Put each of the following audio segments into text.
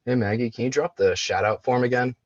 Hey Maggie, can you drop the shout out form again?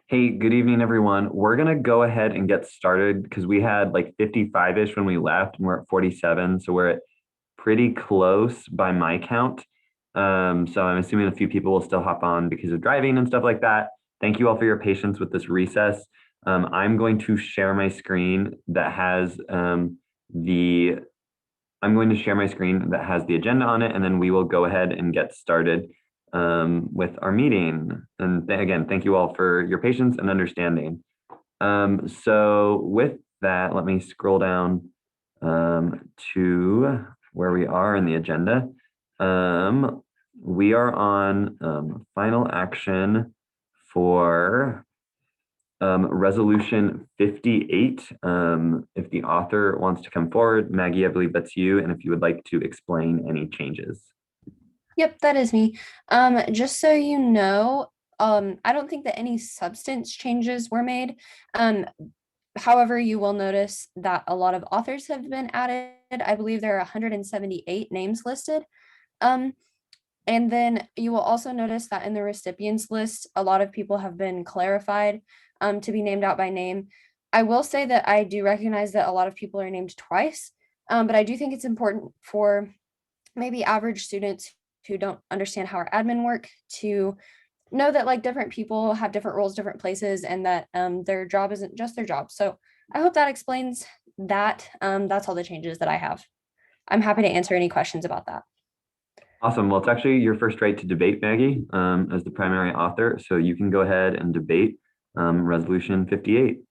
Hey, good evening, everyone. We're going to go ahead and get started because we had like 55-ish when we left and we're at 47. So we're at pretty close by my count. So I'm assuming a few people will still hop on because of driving and stuff like that. Thank you all for your patience with this recess. I'm going to share my screen that has the I'm going to share my screen that has the agenda on it, and then we will go ahead and get started with our meeting. And again, thank you all for your patience and understanding. So with that, let me scroll down to where we are in the agenda. We are on final action for resolution 58. If the author wants to come forward, Maggie, I believe that's you. And if you would like to explain any changes. Yep, that is me. Just so you know, I don't think that any substance changes were made. Um, However, you will notice that a lot of authors have been added. I believe there are 178 names listed. Um, and then you will also notice that in the recipients list, a lot of people have been clarified to be named out by name. I will say that I do recognize that a lot of people are named twice, but I do think it's important for maybe average students who don't understand how our admin work to know that like different people have different roles, different places, and that their job isn't just their job. So I hope that explains that. That's all the changes that I have. I'm happy to answer any questions about that. Awesome. Well, it's actually your first right to debate, Maggie, as the primary author. So you can go ahead and debate resolution 58.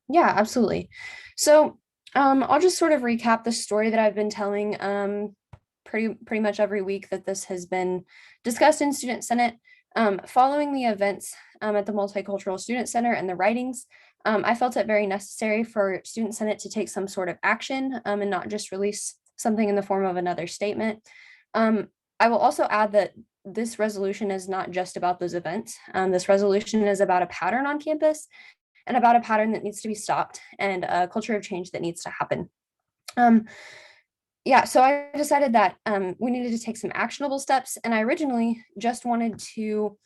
Yeah, absolutely. So I'll just sort of recap the story that I've been telling pretty much every week that this has been discussed in Student Senate. Following the events at the Multicultural Student Center and the writings, I felt it very necessary for Student Senate to take some sort of action and not just release something in the form of another statement. Um, I will also add that this resolution is not just about those events. This resolution is about a pattern on campus and about a pattern that needs to be stopped and a culture of change that needs to happen. Yeah, so I decided that we needed to take some actionable steps, and I originally just wanted to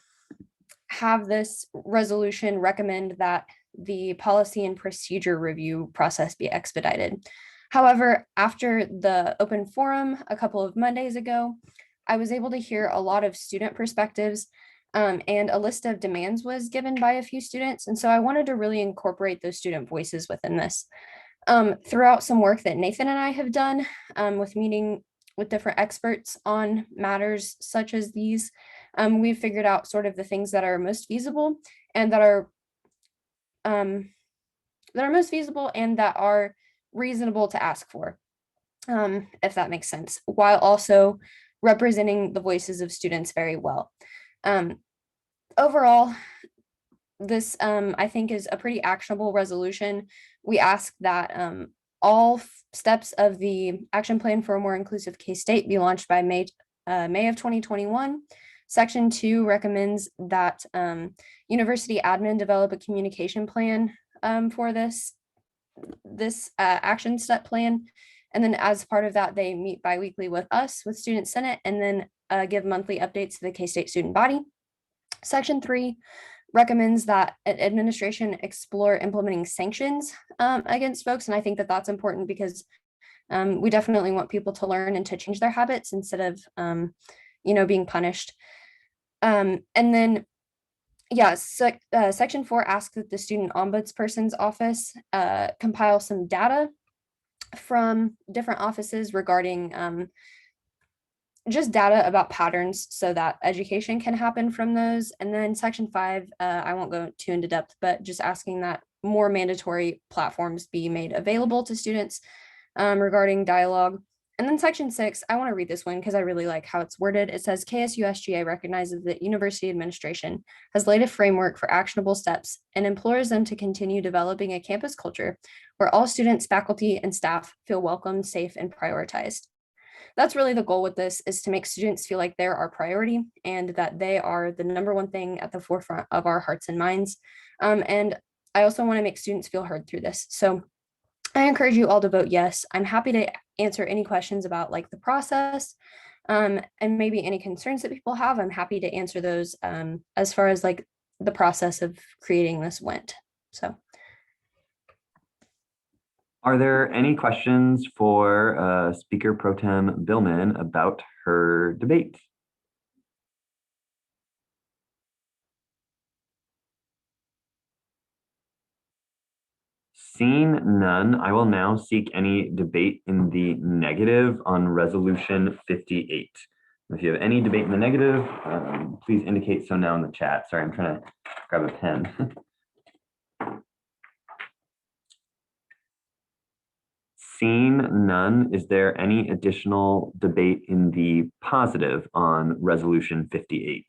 have this resolution recommend that the policy and procedure review process be expedited. However, after the open forum a couple of Mondays ago, I was able to hear a lot of student perspectives, and a list of demands was given by a few students. And so I wanted to really incorporate those student voices within this. Throughout some work that Nathan and I have done, with meeting with different experts on matters such as these, we've figured out sort of the things that are most feasible and that are reasonable to ask for, if that makes sense, while also representing the voices of students very well. Overall, this I think is a pretty actionable resolution. We ask that all steps of the action plan for a more inclusive K-State be launched by May of 2021. Section 2 recommends that university admin develop a communication plan for this action step plan. And then as part of that, they meet biweekly with us, with Student Senate, and then give monthly updates to the K-State student body. Section 3 recommends that administration explore implementing sanctions against folks. And I think that that's important because we definitely want people to learn and to change their habits instead of, being punished. And then, yeah, Section 4 asks that the student ombudsperson's office compile some data from different offices regarding just data about patterns so that education can happen from those. And then Section 5, I won't go too into depth, but just asking that more mandatory platforms be made available to students regarding dialogue. And then Section 6, I want to read this one because I really like how it's worded. It says, KSU SGA recognizes that university administration has laid a framework for actionable steps and implores them to continue developing a campus culture where all students, faculty, and staff feel welcome, safe, and prioritized. That's really the goal with this, is to make students feel like they're our priority and that they are the number one thing at the forefront of our hearts and minds. And I also want to make students feel heard through this. So I encourage you all to vote yes. I'm happy to answer any questions about like the process and maybe any concerns that people have. I'm happy to answer those as far as like the process of creating this went. So. Are there any questions for Speaker Pro Tem Billman about her debate? Seeing none, I will now seek any debate in the negative on Resolution 58. If you have any debate in the negative, please indicate so now in the chat. Sorry, I'm trying to grab a pen. Seeing none, is there any additional debate in the positive on Resolution 58?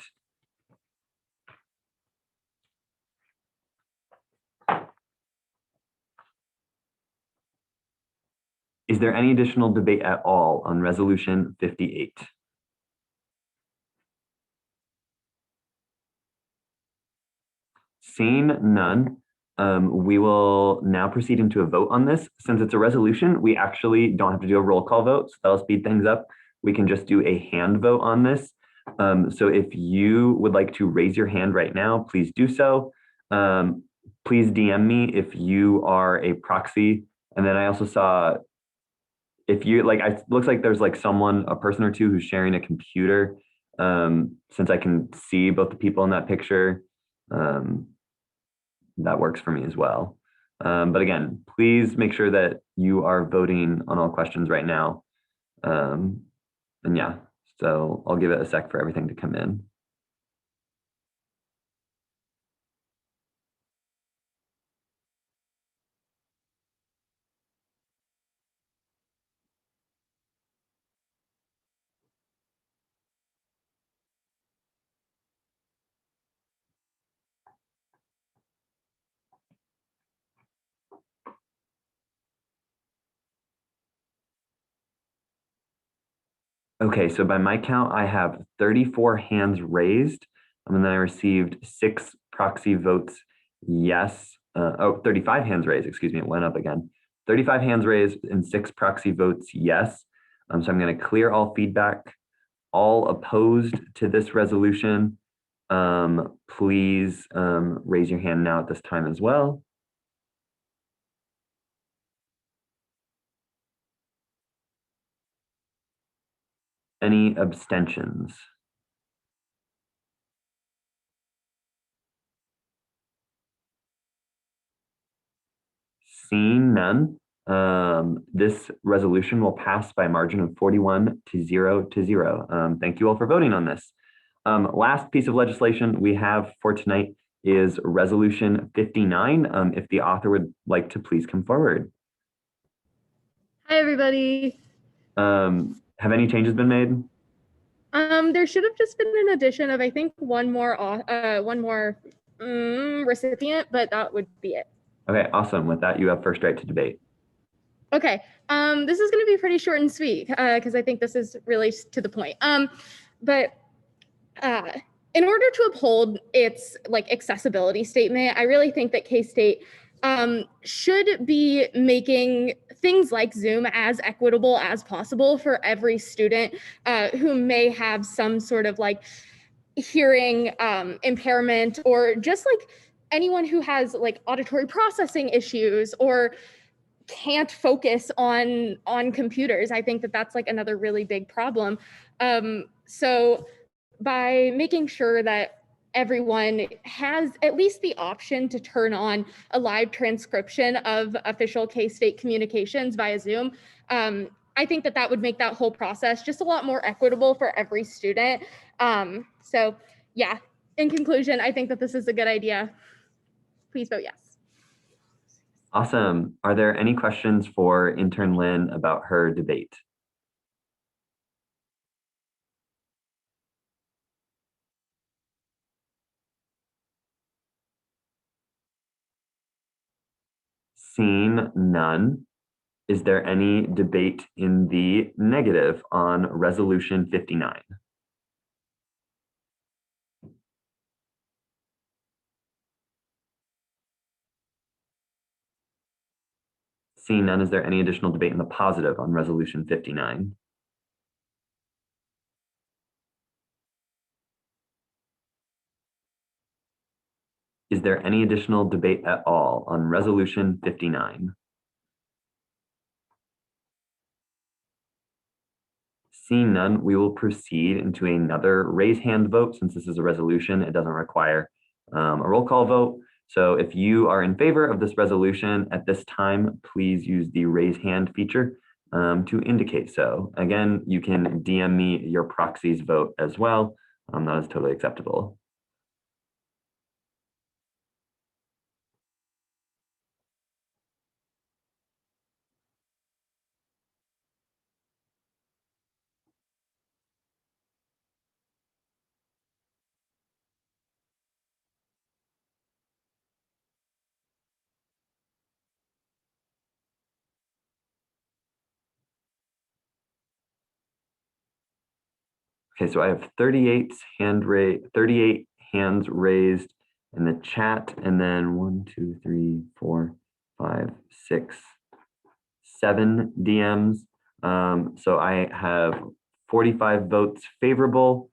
Is there any additional debate at all on Resolution 58? Seeing none, we will now proceed into a vote on this. Since it's a resolution, we actually don't have to do a roll call vote, so that'll speed things up. We can just do a hand vote on this. So if you would like to raise your hand right now, please do so. Please DM me if you are a proxy. And then I also saw, if you like, it looks like there's like someone, a person or two who's sharing a computer. Since I can see both the people in that picture, that works for me as well. But again, please make sure that you are voting on all questions right now. And yeah, so I'll give it a sec for everything to come in. Okay, so by my count, I have 34 hands raised, and then I received 6 proxy votes yes 35 hands raised, excuse me, it went up again. 35 hands raised and 6 proxy votes yes. So I'm going to clear all feedback. All opposed to this resolution, please raise your hand now at this time as well. Any abstentions? Seeing none, this resolution will pass by a margin of 41 to 0. Thank you all for voting on this. Last piece of legislation we have for tonight is Resolution 59. If the author would like to please come forward. Hi, everybody. Have any changes been made? There should have just been an addition of, I think, one more recipient, but that would be it. Okay, awesome. With that, you have first right to debate. Okay, this is going to be pretty short and sweet because I think this is really to the point. But in order to uphold its accessibility statement, I really think that K-State should be making things like Zoom as equitable as possible for every student who may have some sort of hearing impairment, or just anyone who has auditory processing issues or can't focus on computers. I think that that's another really big problem. So by making sure that everyone has at least the option to turn on a live transcription of official K-State communications via Zoom, I think that that would make that whole process just a lot more equitable for every student. So yeah, in conclusion, I think that this is a good idea. Please vote yes. Awesome. Are there any questions for intern Lynn about her debate? Seeing none, is there any debate in the negative on Resolution 59? Seeing none, is there any additional debate in the positive on Resolution 59? Is there any additional debate at all on Resolution 59? Seeing none, we will proceed into another raise hand vote. Since this is a resolution, it doesn't require a roll call vote. So if you are in favor of this resolution at this time, please use the raise hand feature to indicate so. Again, you can DM me your proxy's vote as well. That is totally acceptable. Okay, so I have 38 hands raised in the chat, and then 1, 2, 3, 4, 5, 6, 7 DMs. So I have 45 votes favorable.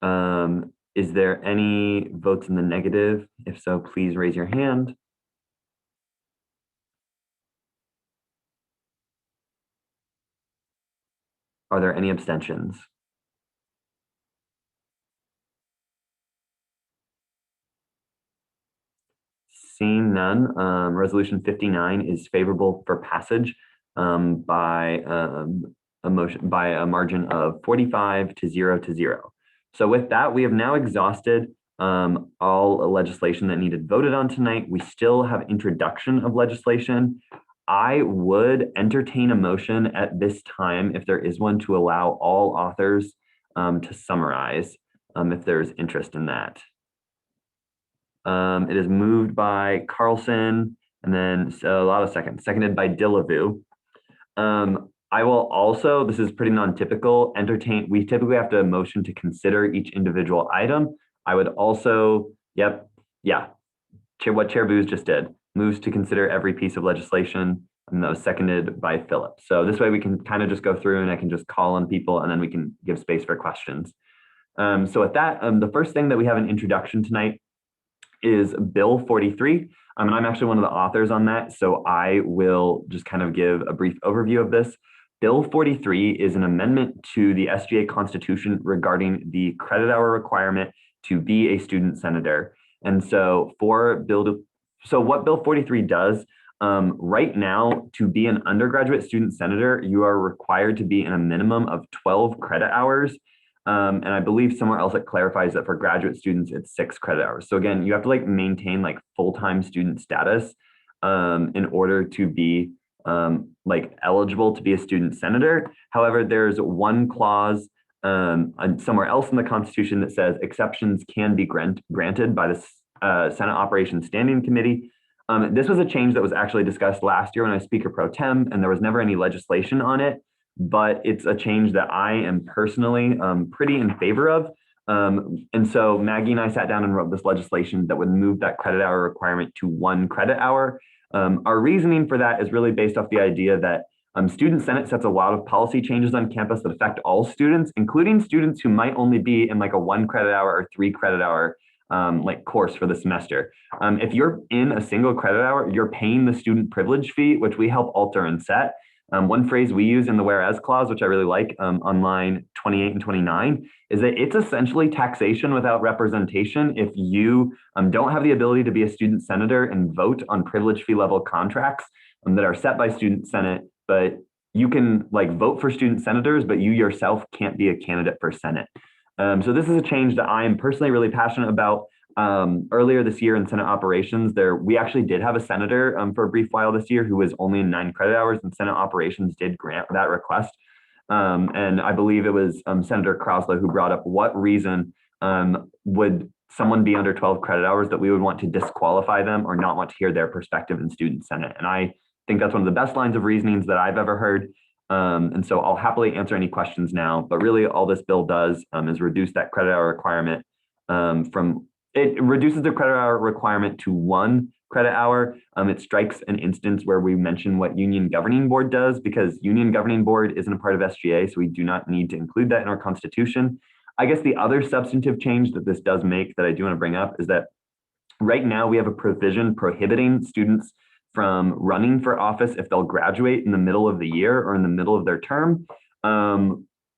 Is there any votes in the negative? If so, please raise your hand. Are there any abstentions? Seeing none, Resolution 59 is favorable for passage by a margin of 45 to 0. So with that, we have now exhausted all legislation that needed voted on tonight. We still have introduction of legislation. I would entertain a motion at this time, if there is one, to allow all authors to summarize if there's interest in that. It is moved by Carlson, and then so a lot of seconds, seconded by Dillavu. I will also, this is pretty non-typical, we typically have to motion to consider each individual item. I would also, what Chair Booz just did. moves to consider every piece of legislation, and that was seconded by Philip. So this way we can kind of just go through and I can just call on people and then we can give space for questions. So with that, the first thing that we have an introduction tonight is Bill 43. And I'm actually one of the authors on that. So I will just kind of give a brief overview of this. Bill 43 is an amendment to the SGA Constitution regarding the credit hour requirement to be a student senator. And so what Bill 43 does, right now, to be an undergraduate student senator, you are required to be in a minimum of 12 credit hours. And I believe somewhere else it clarifies that for graduate students, it's 6 credit hours. So again, you have to like maintain like full-time student status in order to be like eligible to be a student senator. However, there's one clause somewhere else in the Constitution that says exceptions can be granted by the Senate Operations Standing Committee. This was a change that was actually discussed last year when I was Speaker Pro Tem, and there was never any legislation on it. But it's a change that I am personally pretty in favor of. And so Maggie and I sat down and wrote this legislation that would move that credit hour requirement to 1 credit hour. Our reasoning for that is really based off the idea that Student Senate sets a lot of policy changes on campus that affect all students, including students who might only be in like a 1 credit hour or 3 credit hour like course for the semester. If you're in a single credit hour, you're paying the student privilege fee, which we help alter and set. One phrase we use in the whereas clause, which I really like on line 28 and 29, is that it's essentially taxation without representation if you don't have the ability to be a student senator and vote on privilege fee level contracts that are set by Student Senate, but you can like vote for student senators, but you yourself can't be a candidate for Senate. So this is a change that I am personally really passionate about. Earlier this year in Senate Operations, we actually did have a senator for a brief while this year who was only in 9 credit hours, and Senate Operations did grant that request. And I believe it was Senator Kraslow who brought up what reason would someone be under 12 credit hours that we would want to disqualify them or not want to hear their perspective in Student Senate. And I think that's one of the best lines of reasonings that I've ever heard. And so I'll happily answer any questions now, but really all this bill does is reduce that credit hour requirement it reduces the credit hour requirement to 1 credit hour. It strikes an instance where we mention what Union Governing Board does, because Union Governing Board isn't a part of SGA, so we do not need to include that in our Constitution. I guess the other substantive change that this does make that I do want to bring up is that right now we have a provision prohibiting students from running for office if they'll graduate in the middle of the year or in the middle of their term.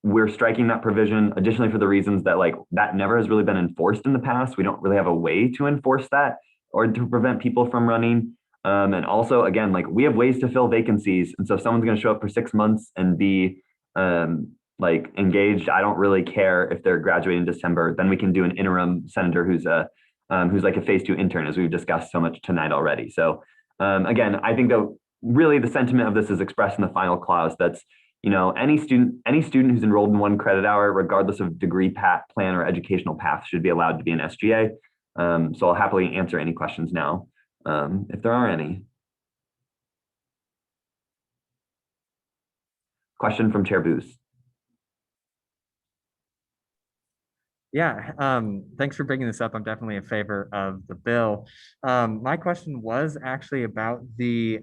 We're striking that provision additionally for the reasons that like that never has really been enforced in the past. We don't really have a way to enforce that or to prevent people from running. And also, again, like we have ways to fill vacancies. And so if someone's going to show up for 6 months and be like engaged, I don't really care if they're graduating in December. Then we can do an interim senator who's like a phase 2 intern, as we've discussed so much tonight already. So again, I think that really the sentiment of this is expressed in the final clause. That's, you know, any student who's enrolled in 1 credit hour, regardless of degree plan or educational path, should be allowed to be an SGA. So I'll happily answer any questions now, if there are any. Question from Chair Booth. Yeah, thanks for bringing this up. I'm definitely in favor of the bill. My question was actually about the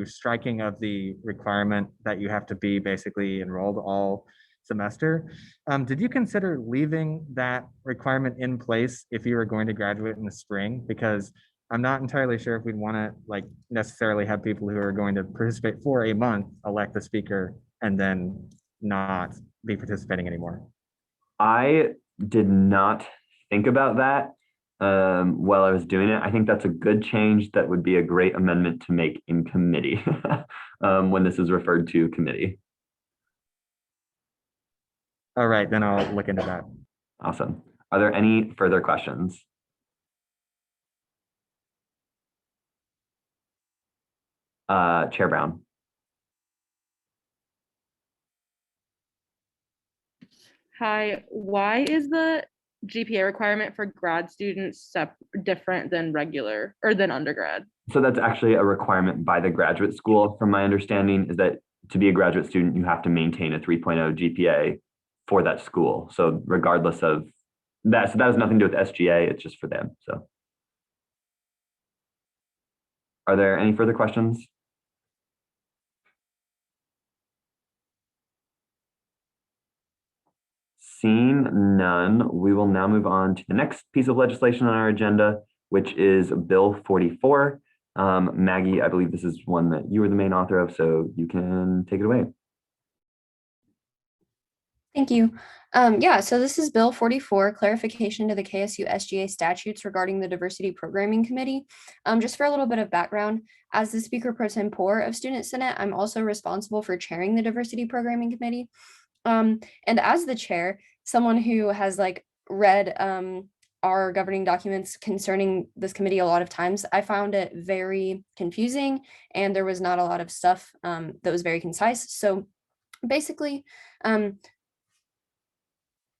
striking of the requirement that you have to be basically enrolled all semester. Did you consider leaving that requirement in place if you were going to graduate in the spring? Because I'm not entirely sure if we'd want to like necessarily have people who are going to participate for a month elect the speaker and then not be participating anymore. I did not think about that while I was doing it. I think that's a good change. That would be a great amendment to make in committee when this is referred to committee. All right, then I'll look into that. Awesome. Are there any further questions? Chair Brown. Hi, why is the GPA requirement for grad students different than regular or than undergrad? So that's actually a requirement by the graduate school. From my understanding is that to be a graduate student, you have to maintain a 3.0 GPA for that school. So regardless of that, so that has nothing to do with SGA, it's just for them, so. Are there any further questions? Seeing none, we will now move on to the next piece of legislation on our agenda, which is Bill 44. Maggie, I believe this is one that you were the main author of, so you can take it away. Thank you. Yeah, so this is Bill 44, clarification to the KSU SGA statutes regarding the Diversity Programming Committee. Just for a little bit of background, as the Speaker Pro Tempore of Student Senate, I'm also responsible for chairing the Diversity Programming Committee. And as the chair, someone who has like read our governing documents concerning this committee a lot of times, I found it very confusing and there was not a lot of stuff that was very concise. So basically,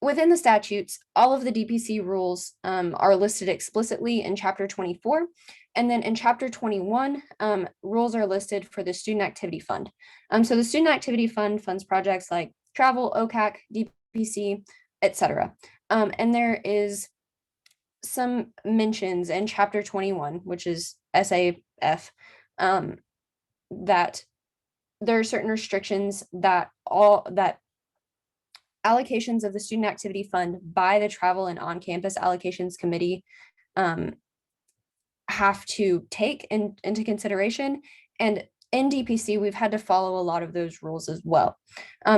within the statutes, all of the DPC rules are listed explicitly in Chapter 24. And then in Chapter 21, rules are listed for the Student Activity Fund. So the Student Activity Fund funds projects like travel, OCAC, DPC, etc. And there is some mentions in Chapter 21, which is SAF, that there are certain restrictions that allocations of the Student Activity Fund by the Travel and On-Campus Allocations Committee have to take into consideration. And in DPC, we've had to follow a lot of those rules as well.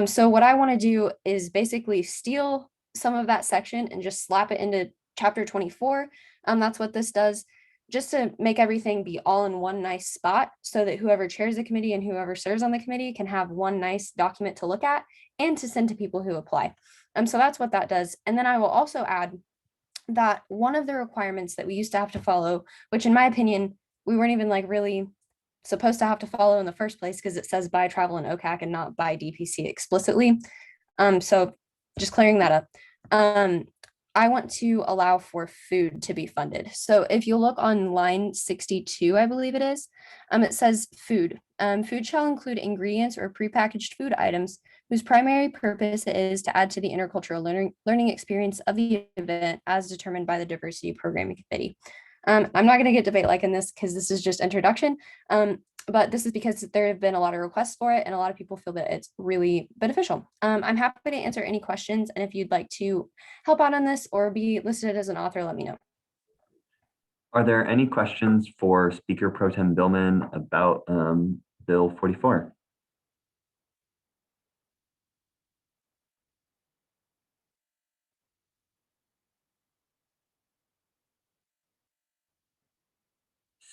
So what I want to do is basically steal some of that section and just slap it into Chapter 24. That's what this does, just to make everything be all in one nice spot so that whoever chairs the committee and whoever serves on the committee can have one nice document to look at and to send to people who apply. So that's what that does. And then I will also add that one of the requirements that we used to have to follow, which in my opinion, we weren't even like really supposed to have to follow in the first place because it says by travel and OCAC and not by DPC explicitly. So just clearing that up. I want to allow for food to be funded. So if you look on line 62, I believe it is, it says food. Food shall include ingredients or prepackaged food items whose primary purpose is to add to the intercultural learning experience of the event as determined by the Diversity Programming Committee. I'm not going to get debate like in this because this is just introduction, but this is because there have been a lot of requests for it and a lot of people feel that it's really beneficial. I'm happy to answer any questions, and if you'd like to help out on this or be listed as an author, let me know. Are there any questions for Speaker Pro Tem Billman about Bill 44?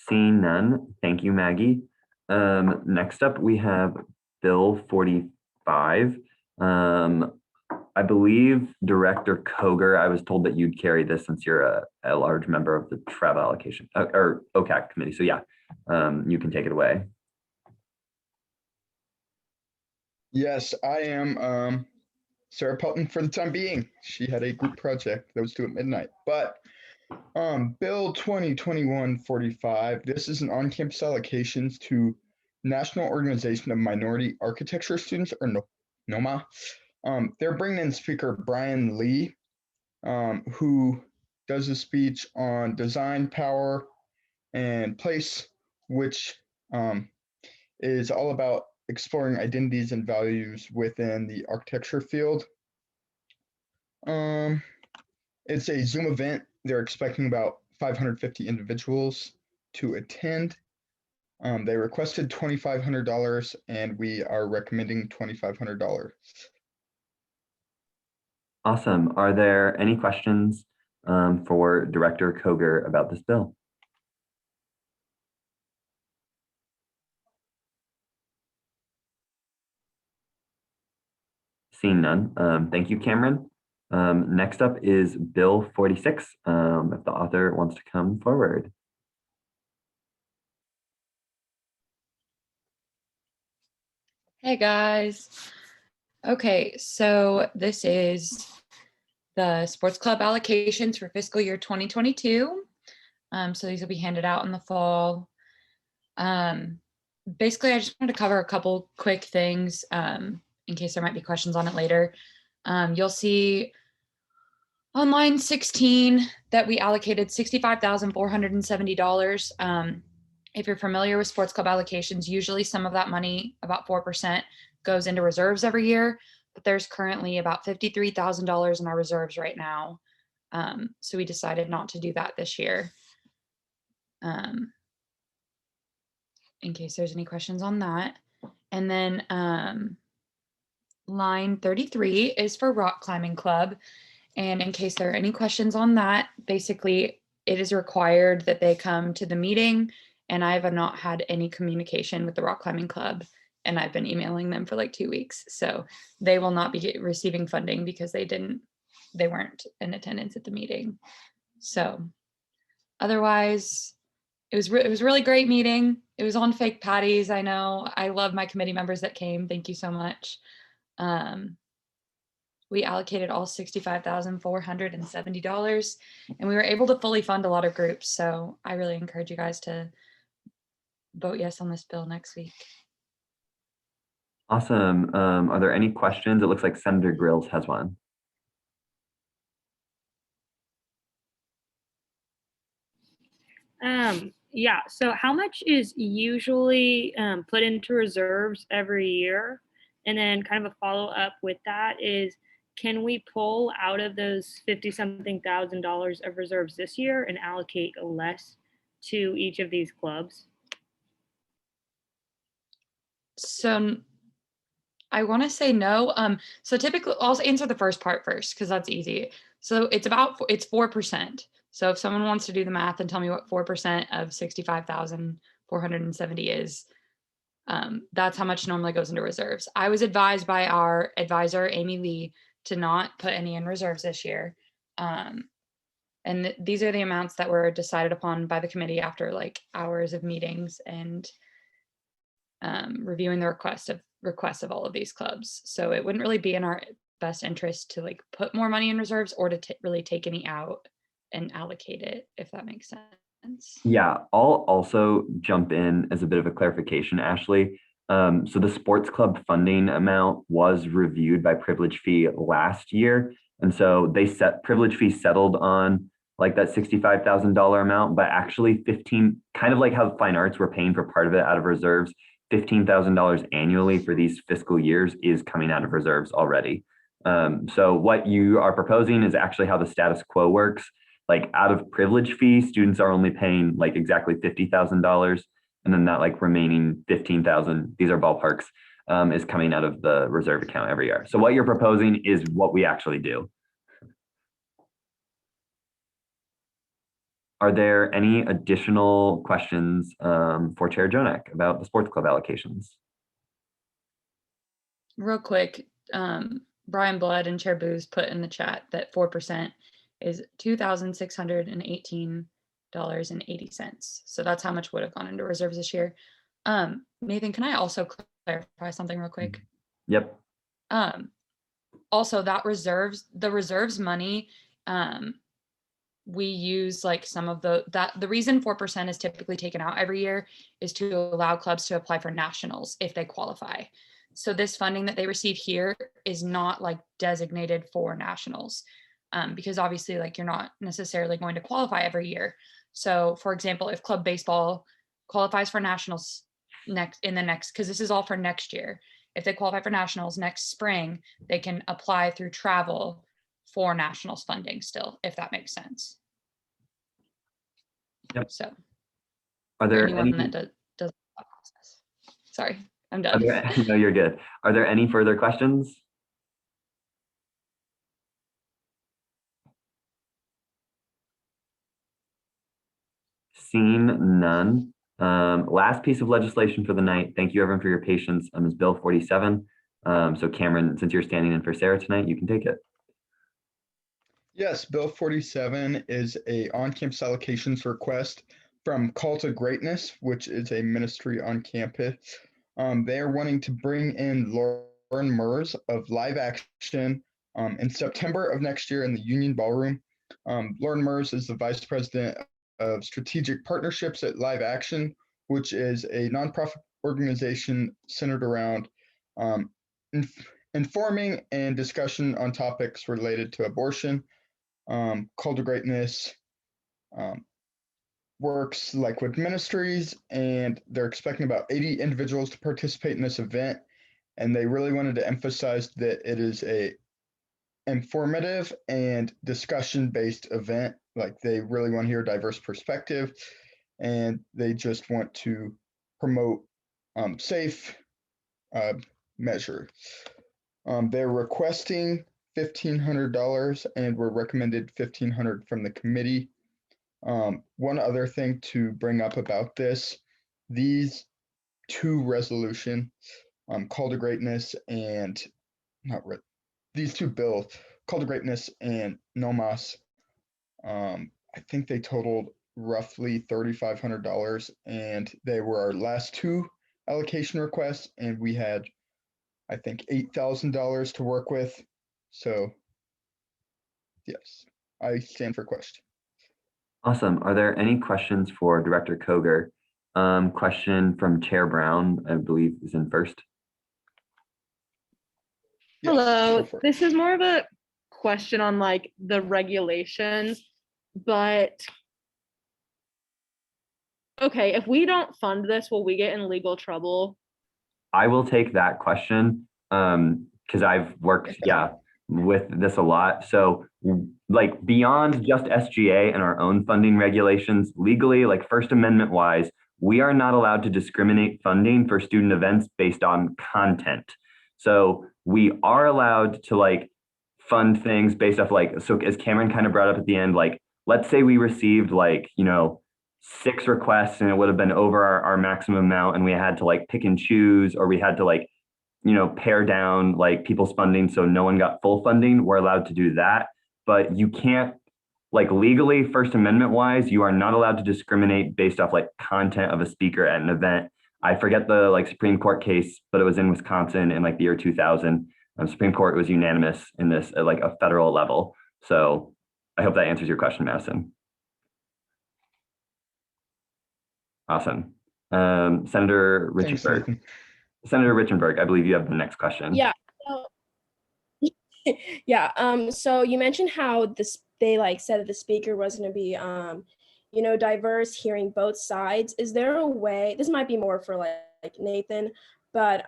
Seeing none, thank you, Maggie. Next up, we have Bill 45. I believe Director Koger, I was told that you'd carry this since you're a large member of the travel allocation or OCAC committee. So yeah, you can take it away. Yes, I am Sarah Pelton for the time being. She had a group project that was due at midnight. But Bill 2021-45, this is an on-campus allocations to National Organization of Minority Architecture Students, or NOMA. They're bringing in Speaker Brian Lee, who does a speech on design, power, and place, which is all about exploring identities and values within the architecture field. It's a Zoom event. They're expecting about 550 individuals to attend. They requested $2,500 and we are recommending $2,500. Awesome. Are there any questions for Director Koger about this bill? Seeing none. Thank you, Cameron. Next up is Bill 46, if the author wants to come forward. Hey guys. Okay, so this is the sports club allocations for fiscal year 2022. So these will be handed out in the fall. Basically, I just wanted to cover a couple quick things in case there might be questions on it later. You'll see on line 16 that we allocated $65,470 if you're familiar with sports club allocations, usually some of that money, about 4%, goes into reserves every year, but there's currently about $53,000 in our reserves right now. So we decided not to do that this year. In case there's any questions on that. And then line 33 is for Rock Climbing Club. And in case there are any questions on that, basically it is required that they come to the meeting, and I have not had any communication with the Rock Climbing Club, and I've been emailing them for like 2 weeks. So they will not be receiving funding because they weren't in attendance at the meeting. So otherwise, it was a really great meeting. It was on fake patties. I know. I love my committee members that came. Thank you so much. We allocated all $65,470, and we were able to fully fund a lot of groups. So I really encourage you guys to vote yes on this bill next week. Awesome. Are there any questions? It looks like Senator Grills has one. Yeah, so how much is usually put into reserves every year? And then kind of a follow up with that is, can we pull out of those 50-something thousand dollars of reserves this year and allocate less to each of these clubs? So I want to say no. So typically, I'll answer the first part first because that's easy. So it's 4%. So if someone wants to do the math and tell me what 4% of 65,470 is, that's how much normally goes into reserves. I was advised by our advisor, Amy Lee, to not put any in reserves this year. And these are the amounts that were decided upon by the committee after like hours of meetings and reviewing the requests of all of these clubs. So it wouldn't really be in our best interest to like put more money in reserves or to really take any out and allocate it, if that makes sense. Yeah, I'll also jump in as a bit of a clarification, Ashley. So the sports club funding amount was reviewed by Privilege Fee last year. And so Privilege Fee settled on like that $65,000 amount, but actually kind of like how Fine Arts were paying for part of it out of reserves, $15,000 annually for these fiscal years is coming out of reserves already. So what you are proposing is actually how the status quo works. Like out of Privilege Fee, students are only paying like exactly $50,000, and then that like remaining 15,000, these are ballparks, is coming out of the reserve account every year. So what you're proposing is what we actually do. Are there any additional questions for Chair Jonak about the sports club allocations? Real quick, Brian Blood and Chair Booz put in the chat that 4% is $2,618.80. So that's how much would have gone into reserves this year. Nathan, can I also clarify something real quick? Yep. Also, the reserves money, we use like some of the reason 4% is typically taken out every year is to allow clubs to apply for nationals if they qualify. So this funding that they receive here is not like designated for nationals. Because obviously like you're not necessarily going to qualify every year. So for example, if club baseball qualifies for nationals because this is all for next year, if they qualify for nationals next spring, they can apply through travel for nationals funding still, if that makes sense. Yep. So are there anyone any that does that process? Sorry, I'm done. No, you're good. Are there any further questions? Seeing none. Last piece of legislation for the night. Thank you everyone for your patience. Is Bill 47. So Cameron, since you're standing in for Sarah tonight, you can take it. Yes, Bill 47 is a on-campus allocations request from Call to Greatness, which is a ministry on campus. They are wanting to bring in Lauren Mers of Live Action in September of next year in the Union Ballroom. Lauren Mers is the Vice President of Strategic Partnerships at Live Action, which is a nonprofit organization centered around informing and discussion on topics related to abortion. Call to Greatness works like with ministries, and they're expecting about 80 individuals to participate in this event. And they really wanted to emphasize that it is a informative and discussion-based event. Like they really want to hear a diverse perspective, and they just want to promote safe measure. They're requesting $1,500 and were recommended $1,500 from the committee. One other thing to bring up about this, these two resolution, Call to Greatness and these two bills, Call to Greatness and NOMAS, I think they totaled roughly $3,500, and they were our last two allocation requests, and we had, I think, $8,000 to work with. So, yes, I stand for question. Awesome. Are there any questions for Director Koger? Question from Chair Brown, I believe, is in first. Yes, Hello, go for it. this is more of a question on like the regulations, but okay, if we don't fund this, will we get in legal trouble? I will take that question because I've worked, with this a lot. So like beyond just SGA and our own funding regulations, legally, like First Amendment wise, we are not allowed to discriminate funding for student events based on content. So we are allowed to like fund things based off like, so as Cameron kind of brought up at the end, like, let's say we received like, 6 requests and it would have been over our maximum amount and we had to like pick and choose, or we had to like, pare down like people's funding so no one got full funding. We're allowed to do that, but you can't, like legally, First Amendment wise, you are not allowed to discriminate based off like content of a speaker at an event. I forget the like Supreme Court case, but it was in Wisconsin in like the year 2000. Supreme Court was unanimous in this at like a federal level. So I hope that answers your question, Madison. Awesome. Senator Thanks, Richenberg. Nathan. Senator Richenberg, I believe you have the next question. Yeah. Yeah. So you mentioned how they like said that the speaker was going to be, diverse, hearing both sides. Is there a way? This might be more for like Nathan, but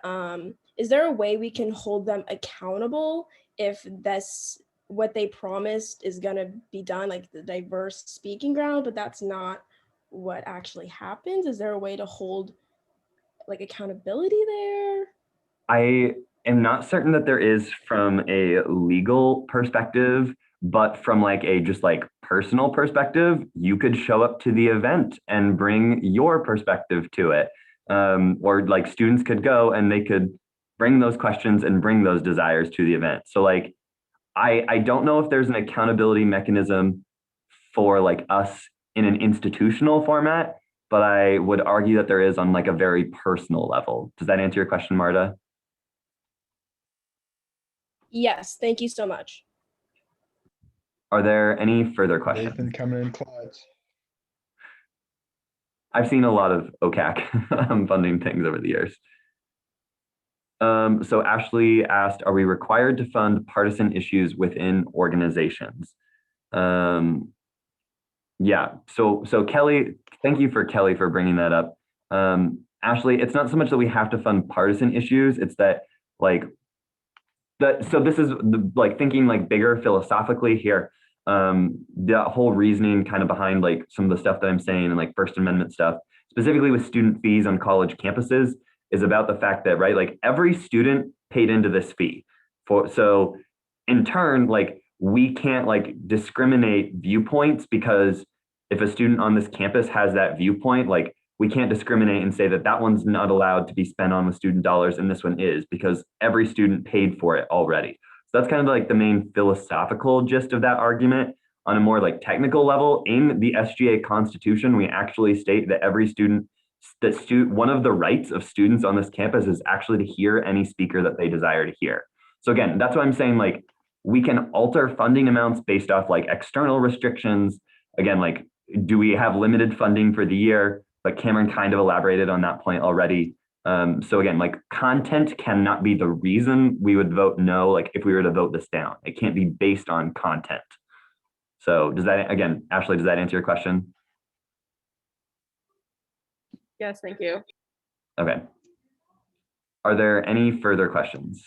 is there a way we can hold them accountable if that's what they promised is going to be done, like the diverse speaking ground, but that's not what actually happens? Is there a way to hold like accountability there? I am not certain that there is from a legal perspective, but from like a just like personal perspective, you could show up to the event and bring your perspective to it. Or like students could go and they could bring those questions and bring those desires to the event. So like, I don't know if there's an accountability mechanism for like us in an institutional format, but I would argue that there is on like a very personal level. Does that answer your question, Marta? Yes, thank you so much. Are there any further questions? Nathan coming in clutch. I've seen a lot of OCAC funding things over the years. So Ashley asked, are we required to fund partisan issues within organizations? Yeah, so Kelly, thank you for Kelly for bringing that up. Ashley, it's not so much that we have to fund partisan issues, it's that like, so this is like thinking like bigger philosophically here. The whole reasoning kind of behind like some of the stuff that I'm saying and like First Amendment stuff, specifically with student fees on college campuses, is about the fact that, right, like every student paid into this fee. So in turn, like we can't like discriminate viewpoints, because if a student on this campus has that viewpoint, like we can't discriminate and say that that one's not allowed to be spent on with student dollars and this one is, because every student paid for it already. So that's kind of like the main philosophical gist of that argument. On a more like technical level, in the SGA Constitution, we actually state that every student, one of the rights of students on this campus is actually to hear any speaker that they desire to hear. So again, that's why I'm saying like we can alter funding amounts based off like external restrictions. Again, like, do we have limited funding for the year? But Cameron kind of elaborated on that point already. So again, like content cannot be the reason we would vote no, like if we were to vote this down. It can't be based on content. So does that, again, Ashley, does that answer your question? Yes, thank you. Okay. Are there any further questions?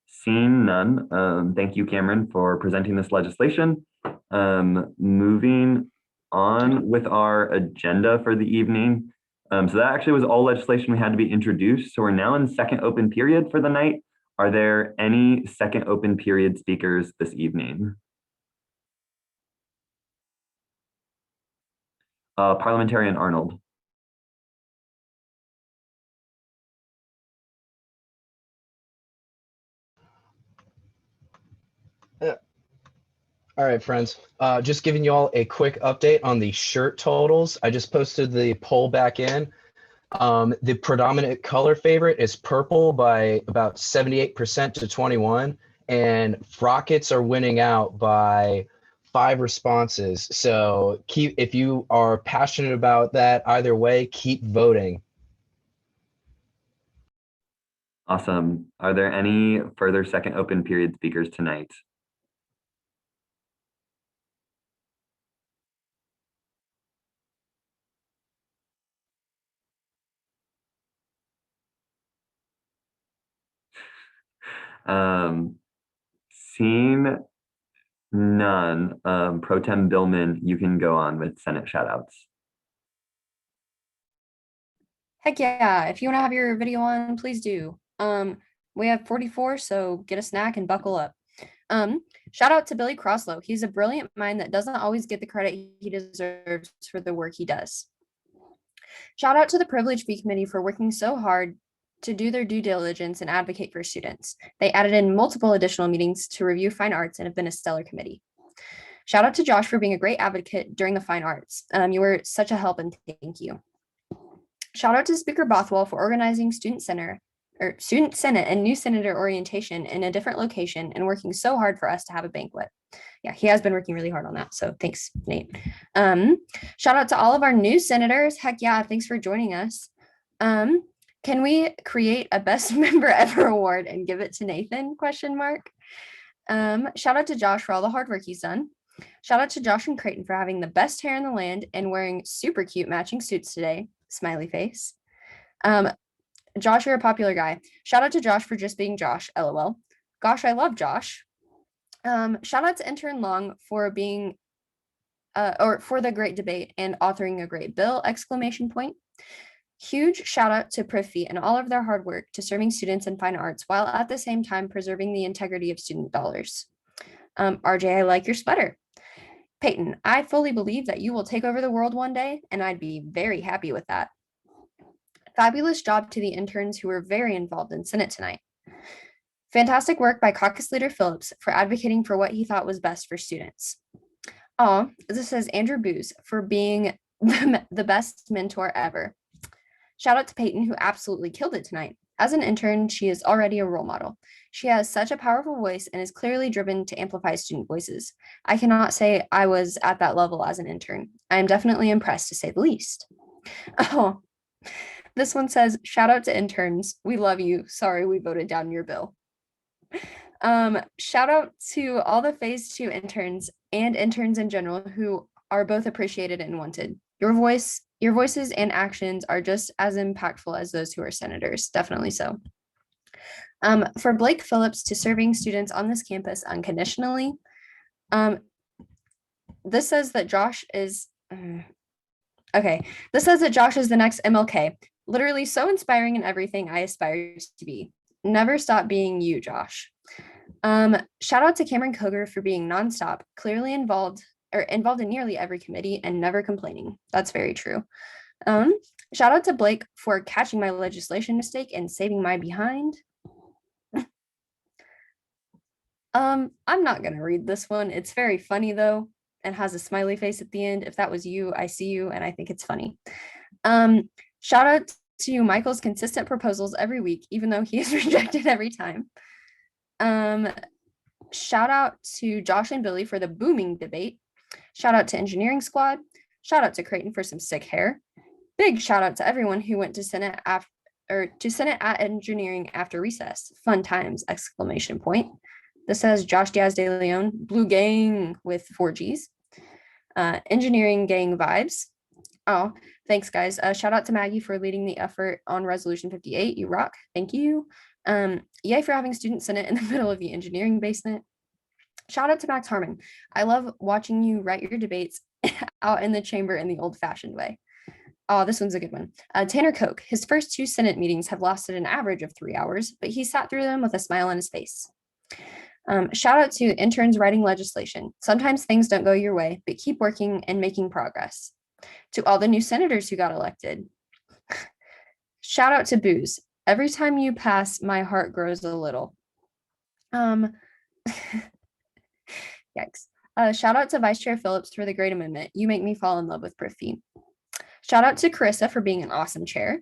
Seeing none, thank you, Cameron, for presenting this legislation. Moving on with our agenda for the evening. So that actually was all legislation we had to be introduced. So we're now in second open period for the night. Are there any second open period speakers this evening? Parliamentarian Arnold. All right, friends. Just giving you all a quick update on the shirt totals. I just posted the poll back in. The predominant color favorite is purple by about 78% to 21, and Rockets are winning out by 5 responses. So if you are passionate about that either way, keep voting. Awesome. Are there any further second open period speakers tonight? Seeing none, Pro Tem Billman, you can go on with Senate shoutouts. Heck yeah, if you want to have your video on, please do. We have 44, so get a snack and buckle up. Shout out to Billy Croslow. He's a brilliant mind that doesn't always get the credit he deserves for the work he does. Shout out to the Privilege Fee Committee for working so hard to do their due diligence and advocate for students. They added in multiple additional meetings to review fine arts and have been a stellar committee. Shout out to Josh for being a great advocate during the fine arts. You were such a help, and thank you. Shout out to Speaker Bothwell for organizing Student Senate and new senator orientation in a different location and working so hard for us to have a banquet. Yeah, he has been working really hard on that. So thanks, Nate. Shout out to all of our new senators. Heck yeah, thanks for joining us. Can we create a best member ever award and give it to Nathan? ? Shout out to Josh for all the hard work he's done. Shout out to Josh and Creighton for having the best hair in the land and wearing super cute matching suits today. Smiley face. Josh, you're a popular guy. Shout out to Josh for just being Josh. LOL. Gosh, I love Josh. Shout out to Intern Long for being for the great debate and authoring a great bill! ! Huge shout out to Privy and all of their hard work to serving students in fine arts while at the same time preserving the integrity of student dollars. RJ, I like your sweater. Peyton, I fully believe that you will take over the world one day, and I'd be very happy with that. Fabulous job to the interns who were very involved in Senate tonight. Fantastic work by Caucus Leader Phillips for advocating for what he thought was best for students. This says Andrew Booz for being the best mentor ever. Shout out to Peyton, who absolutely killed it tonight. As an intern, she is already a role model. She has such a powerful voice and is clearly driven to amplify student voices. I cannot say I was at that level as an intern. I am definitely impressed, to say the least. This one says, shout out to interns. We love you. Sorry we voted down your bill. Shout out to all the Phase 2 interns and interns in general who are both appreciated and wanted. Your voices and actions are just as impactful as those who are senators. Definitely so. For Blake Phillips to serving students on this campus unconditionally. This says that Josh is This says that Josh is the next MLK. Literally so inspiring in everything I aspire to be. Never stop being you, Josh. Shout out to Cameron Koger for being nonstop, clearly involved in nearly every committee and never complaining. That's very true. Shout out to Blake for catching my legislation mistake and saving my behind. I'm not gonna read this one. It's very funny though, and has a smiley face at the end. If that was you, I see you, and I think it's funny. Shout out to Michael's consistent proposals every week, even though he is rejected every time. Shout out to Josh and Billy for the booming debate. Shout out to Engineering Squad. Shout out to Creighton for some sick hair. Big shout out to everyone who went to Senate at Engineering after recess. Fun times! ! This says Josh Diaz de Leon, Blue Gang with 4Gs. Engineering Gang vibes. Oh, thanks, guys. Shout out to Maggie for leading the effort on Resolution 58. You rock. Thank you. Yay for having Student Senate in the middle of the engineering basement. Shout out to Max Harmon. I love watching you write your debates out in the chamber in the old-fashioned way. Oh, this one's a good one. Tanner Koch. His first 2 Senate meetings have lasted an average of 3 hours, but he sat through them with a smile on his face. Shout out to interns writing legislation. Sometimes things don't go your way, but keep working and making progress. To all the new senators who got elected. Shout out to Booze. Every time you pass, my heart grows a little. Yikes. Shout out to Vice Chair Phillips for the great amendment. You make me fall in love with Prithvi. Shout out to Carissa for being an awesome chair.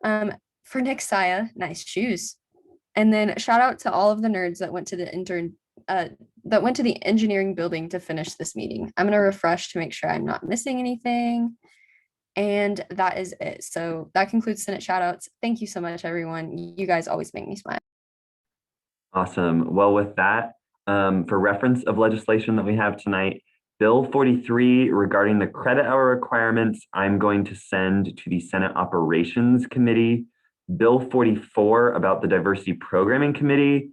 For Nick Saya, nice shoes. And then shout out to all of the nerds that went to the engineering building to finish this meeting. I'm gonna refresh to make sure I'm not missing anything. And that is it. So that concludes Senate shout outs. Thank you so much, everyone. You guys always make me smile. Awesome. Well, with that, for reference of legislation that we have tonight, Bill 43 regarding the credit hour requirements, I'm going to send to the Senate Operations Committee. Bill 44 about the Diversity Programming Committee.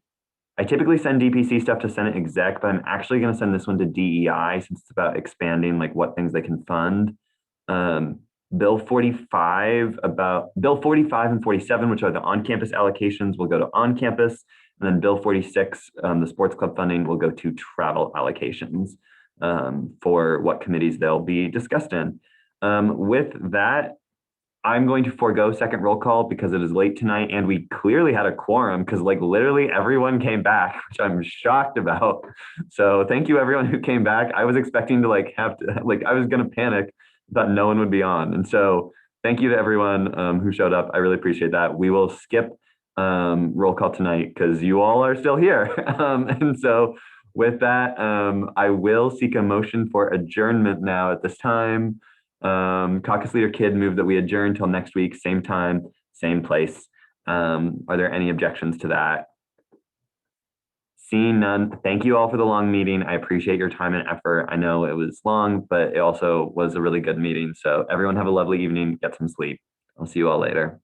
I typically send DPC stuff to Senate Exec, but I'm actually going to send this one to DEI since it's about expanding like what things they can fund. Bill 45 and 47, which are the on-campus allocations, will go to on-campus. And then Bill 46, the sports club funding, will go to travel allocations for what committees they'll be discussed in. With that, I'm going to forego second roll call because it is late tonight and we clearly had a quorum because like literally everyone came back, which I'm shocked about. So thank you everyone who came back. I was expecting to I was going to panic, thought no one would be on. And so thank you to everyone who showed up. I really appreciate that. We will skip roll call tonight because you all are still here. And so with that, I will seek a motion for adjournment now at this time. Caucus Leader Kidd moved that we adjourn till next week, same time, same place. Are there any objections to that? Seeing none, thank you all for the long meeting. I appreciate your time and effort. I know it was long, but it also was a really good meeting. So everyone have a lovely evening, get some sleep. I'll see you all later.